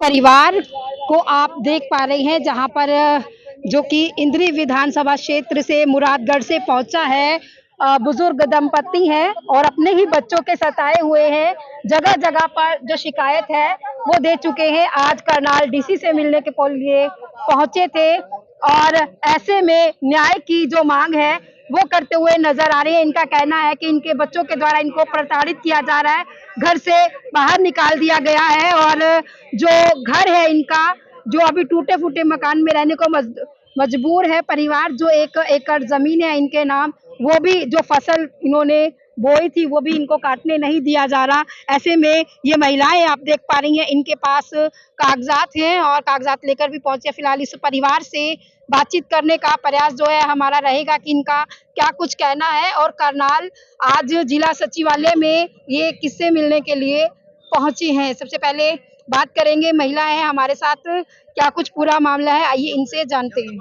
परिवार को आप देख पा रहे हैं जहां पर जो कि इंद्री विधानसभा क्षेत्र से मुरादगढ़ से पहुंचा है। बुजुर्ग दंपति हैं और अपने ही बच्चों के सताए हुए हैं। जगह जगह पर जो शिकायत है वो दे चुके हैं। आज करनाल डीसी से मिलने के लिए पहुंचे थे और ऐसे में न्याय की जो मांग है वो करते हुए नजर आ रही है। इनका कहना है कि इनके बच्चों के द्वारा इनको प्रताड़ित किया जा रहा है, घर से बाहर निकाल दिया गया है और जो घर है इनका, जो अभी टूटे फूटे मकान में रहने को मजबूर है परिवार। जो 1 एकड़ जमीन है इनके नाम, वो भी जो फसल इन्होंने बोई थी वो भी इनको काटने नहीं दिया जा रहा। ऐसे में ये महिलाएं आप देख पा रही हैं, इनके पास कागजात हैं और कागजात लेकर भी पहुंचे। फिलहाल इस परिवार से बातचीत करने का प्रयास जो है हमारा रहेगा कि इनका क्या कुछ कहना है। और करनाल आज जिला सचिवालय में ये किससे मिलने के लिए पहुंची हैं। सबसे पहले बात करेंगे, महिला है हमारे साथ, क्या कुछ पूरा मामला है आइए इनसे जानते हैं।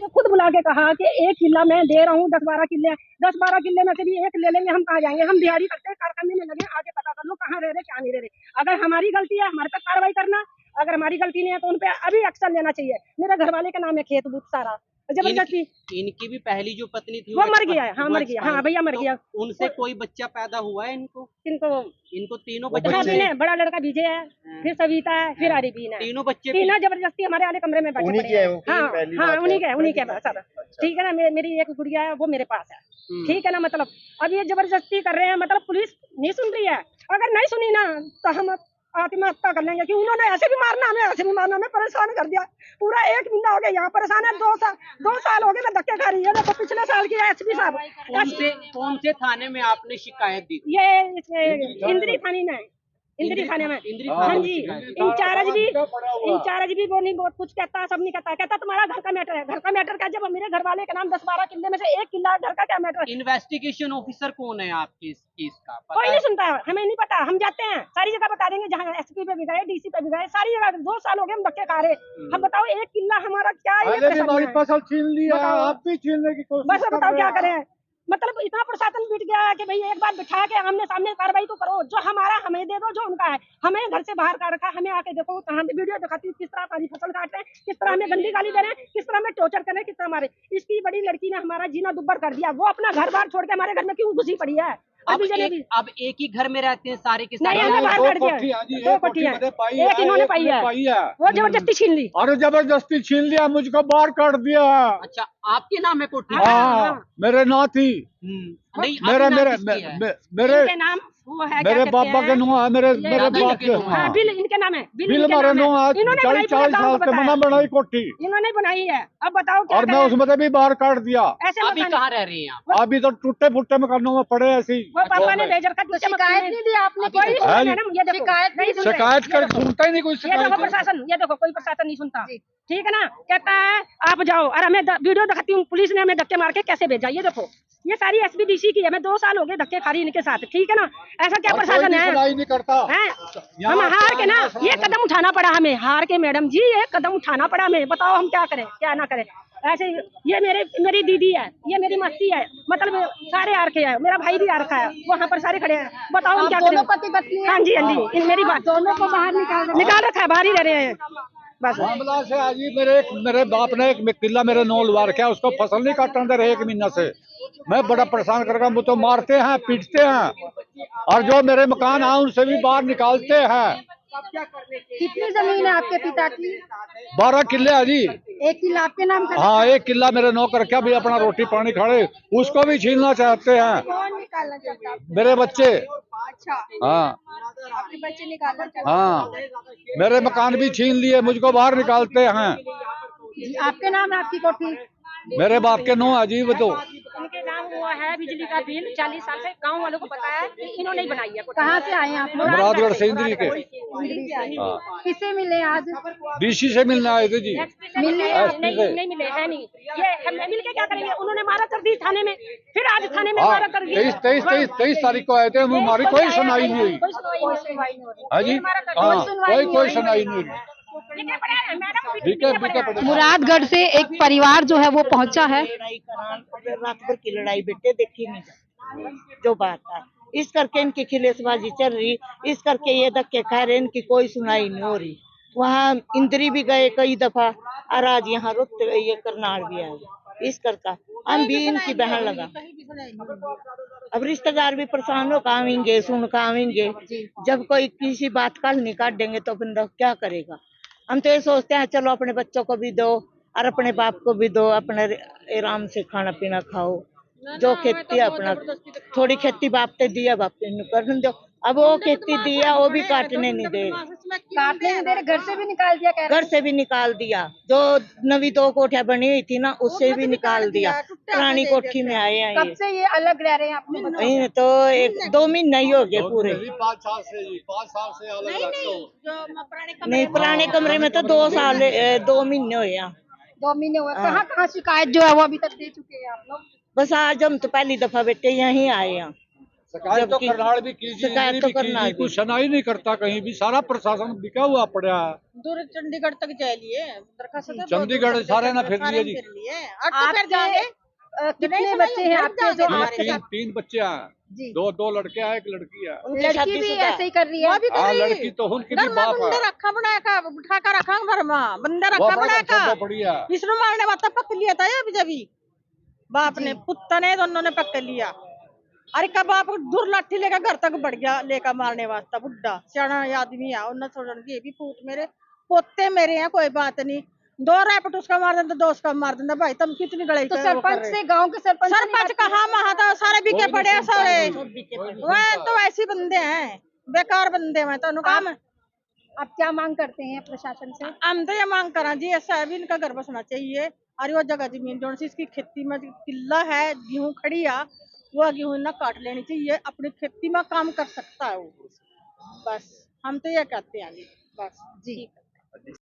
खुद बुला के कहा कि 1 किला मैं दे रहा हूँ, 10-12 किले, 10-12 किले में से भी 1 ले लेंगे, हम कहाँ जाएंगे? हम दिहाड़ी करते हैं, कारखाने में लगे, आगे पता कर लो कहाँ रह रहे क्या नहीं रह रहे। अगर हमारी गलती है हमारे तक कार्रवाई करना, अगर हमारी गलती नहीं है तो उन पे अभी एक्शन लेना चाहिए। मेरे घर वाले के नाम है खेत बूत सारा, जबरदस्ती। इनकी भी पहली जो पत्नी थी वो मर गया है। हाँ मर गया, हाँ भैया मर गया। उनसे कोई बच्चा पैदा हुआ है इनको? इनको तीनों बच्चे, बड़ा लड़का विजय है, फिर सविता है, फिर अरिबीन है। तीनों बच्चे जबरदस्ती हमारे वाले कमरे में बैठे उन्हीं के हैं, हाँ उन्हीं के सब। ठीक है ना, मेरी एक गुड़िया है वो मेरे पास है। ठीक है ना, मतलब अब ये जबरदस्ती कर रहे हैं, मतलब पुलिस नहीं सुन रही है। अगर नहीं सुनी ना तो हम आत्महत्या कर लेंगे कि उन्होंने ऐसे भी मारना, हमें ऐसे भी मारना, हमें परेशान कर दिया। पूरा 1 महीना हो गया यहाँ परेशान है। 2 साल हो गए मैं धक्के खा रही है। देखो पिछले साल की एसपी साहब। कौन से थाने में आपने शिकायत दी? ये इंद्री थाने में, इंद्री थाने में। हाँ जी, इंचार्ज भी वो नहीं बहुत कुछ कहता, सब नहीं कहता तुम्हारा घर का मैटर है। घर का मैटर क्या, जब मेरे घर वाले के नाम 10-12 किले में से 1 किला घर का क्या मैटर? इन्वेस्टिगेशन ऑफिसर कौन है आपके इस केस का? कोई नहीं सुनता, हमें नहीं पता। हम जाते हैं सारी जगह बता देंगे, जहाँ एसपी पे भी गए, डीसी पे भी गए, सारी जगह। 2 साल हो गए हम धक्के खा रहे। हम बताओ 1 किला हमारा क्या हमारी फसल छीन लिया, आप भी छीनने की कोशिश। बस बताओ क्या करें? मतलब इतना प्रशासन बीत गया है कि भाई एक बार बिठा के आमने सामने कार्रवाई तो करो। जो हमारा हमें दे दो, जो उनका है हमें घर से बाहर काट रखा। हमें आके देखो, कहाँ वीडियो दिखाती किस तरह हमारी फसल काट रहे हैं, किस तरह हमें गंदी गाली दे रहे हैं, किस तरह हमें टॉर्चर कर रहे हैं, किस तरह हमारे इसकी बड़ी लड़की ने हमारा जीना दुब्बर कर दिया। वो अपना घर बार छोड़ के हमारे घर में क्यों घुसी पड़ी है? अब एक ही घर में रहते हैं सारे के सारे? सारे? बाहर काट दिया। 2 कोठियां, एक इन्होंने पाई है, वो जबरदस्ती छीन ली। और जबरदस्ती छीन लिया, मुझको बाहर काट दिया। अच्छा, आपके नाम है कोठी? हाँ, मेरे नाम थी। नहीं, मेरे नाम वो है, मेरे पापा के नुआ है, मेरे बाप के। हाँ, बिल इनके नाम है। बिल हमारे नुआ है। 40 साल से मना बनाई कोठी इन्होंने बनाई है। अब बताओ क्या? और मैं उसमें भी बाहर काट दिया। अभी कहाँ रह रही हैं आप? अभी तो टूटे फूटे मकानों में पड़े ऐसे ही। वो पापा ने भेज रखा। शिकायत नहीं दी आपने? कोई मैडम, ये देखो शिकायत कर सुनता ही नहीं कोई। ये देखो प्रशासन, ये देखो कोई प्रशासन नहीं सुनता। ठीक है ना, कहता है आप जाओ, और हमें वीडियो दिखाती हूँ, पुलिस ने हमें धक्के मार के कैसे भेजा। ये देखो, ये सारी एसबीडीसी की है। मैं 2 साल हो गए धक्के खा रही इनके साथ। ठीक है ना, ऐसा क्या प्रशासन है? नहीं करता है। हम हार के ना ये कदम उठाना पड़ा हमें, हार के मैडम जी ये कदम उठाना पड़ा हमें। बताओ हम क्या करें क्या ना करें? ऐसे ये मेरी दीदी है, ये मेरी मस्ती है, मतलब सारे हार के है। मेरा भाई भी हार का है, वहाँ पर सारे खड़े हैं। बताओ हम क्या करें? पति पत्नी? हाँ जी, हाँ जी, मेरी बात दोनों को बाहर निकाल रखा है, बाहर ही रह रहे हैं बस। मामला से आज मेरे बाप ने 1 किला मेरे 9 लवार किया, उसको फसल नहीं काटने दे रहे 1 महीना से। मैं बड़ा परेशान करके मुझे तो मारते हैं, पीटते हैं, और जो मेरे मकान है उनसे भी बाहर निकालते हैं। कितनी जमीन है आपके पिता की? 12 किले है जी। 1 किला आपके नाम का? हाँ, 1 किला मेरे नौकर क्या भी अपना रोटी पानी खाड़े, उसको भी छीनना चाहते हैं। कौन निकालना चाहता है? मेरे बच्चे। अच्छा, हाँ, आपके बच्चे निकालना चाहते हैं? हाँ, मेरे मकान भी छीन लिए, मुझको बाहर निकालते हैं। आपके नाम है आपकी कोठी? मेरे बाप के नो अजीब। तो उनके नाम हुआ है, बिजली का बिल 40 साल से गांव वालों को पता है कि इन्होंने ही बनाई है। कहाँ से आए आप? मुरादगढ़ से, इंद्री के। हाँ। किससे मिले आज? डीसी से मिलने आए थे जी। मिलने नहीं मिले है नहीं। ये हम मिल के क्या करेंगे? उन्होंने मारा कर दी थाने में, फिर आज थाने में मारा कर दिया। 23 तारीख को आए थे, हमारी कोई सुनाई नहीं हुई। हाँ जी, हाँ, कोई सुनाई नहीं हुई। मुरादगढ़ से एक परिवार जो है वो पहुंचा है। रात भर की लड़ाई बेटे देखी नहीं जाती, जो बात है इस करके इनकी खिलेशबाजी चल रही, इस करके ये धक्के खा रहे, इनकी कोई सुनाई नहीं हो रही। वहाँ इंद्री भी गए कई दफा, और आज यहाँ रुत ये करनाल भी आए। इस करका हम भी इनकी बहन लगा। अब रिश्तेदार भी परेशान हो आवेंगे, सुन का आवेंगे, जब कोई किसी बात का हल नहीं काटेंगे तो बंदा क्या करेगा। हम तो ये सोचते हैं चलो अपने बच्चों को भी दो और अपने बाप को भी दो, अपने आराम से खाना पीना खाओ, जो खेती है अपना थोड़ी खेती बाप ने दिया, बाप ने करने दो। अब वो खेती दिया वो भी काटने नहीं दे, काटने नहीं दे रहे, घर से भी निकाल दिया, कह रहे घर से भी निकाल दिया। जो नवी 2 कोठियां बनी हुई थी ना उससे भी निकाल दिया, पुरानी कोठी में आए हैं कब से ये अलग रह रहे हैं अपने बच्चों से? ये तो 1-2 महीने ही हो गए पूरे। 5 साल से जी, 5 साल से अलग रहते हो। नहीं, पुराने कमरे में तो 2 साल 2 महीने हुए हैं। 2 महीने हुए। कहाँ कहाँ शिकायत जो है वो अभी तक दे चुके हैं आप लोग? बस आज हम तो पहली दफा बेटे यहीं आए हैं। शिकायत तो जबकि करनाल भी कीजिए, शिकायत तो करनाल कुछ सुनाई नहीं करता कहीं भी, सारा प्रशासन बिका हुआ पड़ा है। दूर चंडीगढ़ तक जा लिए दरखास्त तो चंडीगढ़ सारे ना फिर लिए जी। अब तो फिर जाएंगे। कितने बच्चे हैं आपके जो आपके साथ? 3 बच्चे हैं, जी। 2 लड़के हैं, 1 लड़की है। उनकी लड़की भी शादीशुदा ऐसे ही कर रही है? वो भी हाँ, करी। लड़की तो उनकी भी घर में बाप बंदे है, रखा बनाया का उठा कर रखा घर में बंदे वो रखा बनाया का पड़ी है। इसने मारने वास्ते पक लिया था अभी जब बाप ने पुत्ता ने दोनों ने पक लिया। अरे का बाप दूर लाठी लेकर घर तक बढ़ गया लेकर मारने वास्ता, बुढ़ा सियाना आदमी है उन्हें छोड़न की भी पूत मेरे पोते मेरे हैं, कोई बात नहीं। 2 रैपट उसका मार देता, 2 उसका मार देता। भाई तुम कितनी गलती तो सरपंच से, गांव के सरपंच से सरपंच कहा वहां तो सारे बिके पड़े हैं सारे, वह तो ऐसे बंदे हैं बेकार बंदे हैं। तो काम आप क्या मांग करते हैं प्रशासन से? हम तो ये मांग करा जी ऐसा भी इनका घर बसना चाहिए। और वो जगह जमीन जो सी इसकी खेती में किला है, गेहूं खड़ी है, वो गेहूं ना काट लेनी चाहिए, अपनी खेती में काम कर सकता है वो। बस हम तो ये कहते हैं जी, बस जी।